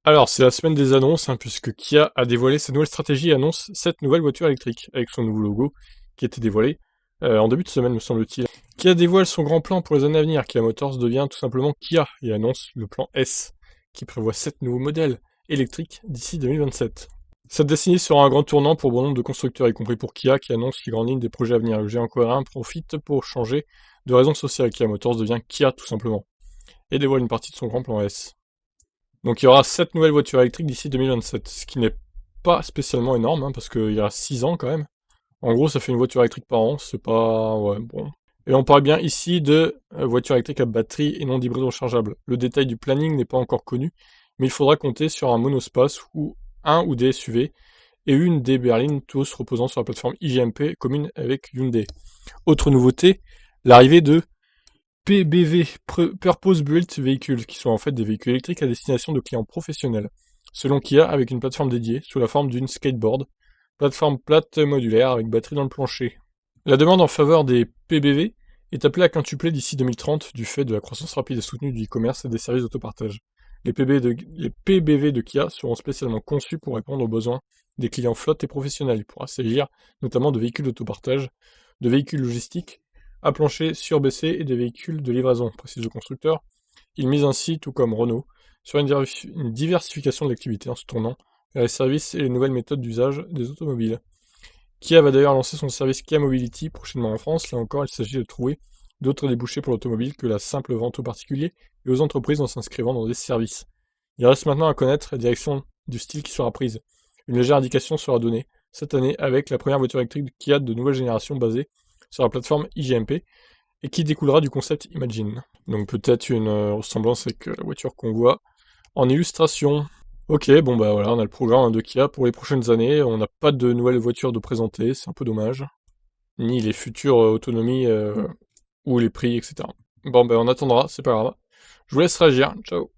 Alors, c'est la semaine des annonces, hein, puisque Kia a dévoilé sa nouvelle stratégie et annonce 7 nouvelles voitures électriques, avec son nouveau logo, qui a été dévoilé en début de semaine, me semble-t-il. Kia dévoile son grand plan pour les années à venir. Kia Motors devient tout simplement Kia et annonce le plan S, qui prévoit 7 nouveaux modèles électriques d'ici 2027. Cette décennie sera un grand tournant pour bon nombre de constructeurs, y compris pour Kia, qui annonce les grandes lignes des projets à venir. Le géant coréen profite pour changer de raison sociale. Kia Motors devient Kia tout simplement, et dévoile une partie de son grand plan S. Donc il y aura 7 nouvelles voitures électriques d'ici 2027, ce qui n'est pas spécialement énorme, hein, parce qu'il y a 6 ans quand même. En gros, ça fait une voiture électrique par an, c'est pas... ouais, bon. Et on parle bien ici de voitures électriques à batterie et non d'hybrides rechargeables. Le détail du planning n'est pas encore connu, mais il faudra compter sur un monospace ou un ou des SUV et une des berlines, tous reposant sur la plateforme IGMP commune avec Hyundai. Autre nouveauté, l'arrivée de PBV, Purpose Built Vehicles, qui sont en fait des véhicules électriques à destination de clients professionnels, selon Kia avec une plateforme dédiée, sous la forme d'une skateboard, plateforme plate modulaire avec batterie dans le plancher. La demande en faveur des PBV est appelée à quintupler d'ici 2030 du fait de la croissance rapide et soutenue du e-commerce et des services d'autopartage. Les PBV de Kia seront spécialement conçus pour répondre aux besoins des clients flottes et professionnels. Il pourra s'agir notamment de véhicules d'autopartage, de véhicules logistiques, à plancher surbasé et des véhicules de livraison, précise le constructeur. Il mise ainsi, tout comme Renault, sur une diversification de l'activité en se tournant vers les services et les nouvelles méthodes d'usage des automobiles. Kia va d'ailleurs lancer son service Kia Mobility prochainement en France. Là encore, il s'agit de trouver d'autres débouchés pour l'automobile que la simple vente aux particuliers et aux entreprises en s'inscrivant dans des services. Il reste maintenant à connaître la direction du style qui sera prise. Une légère indication sera donnée cette année avec la première voiture électrique de Kia de nouvelle génération basée sur la plateforme IGMP et qui découlera du concept Imagine. Donc peut-être une ressemblance avec la voiture qu'on voit en illustration. Ok, bon bah voilà, on a le programme de Kia pour les prochaines années. On n'a pas de nouvelles voitures de présenter, c'est un peu dommage. Ni les futures autonomies ou les prix, etc. Bon bah on attendra, c'est pas grave. Je vous laisse réagir. Ciao.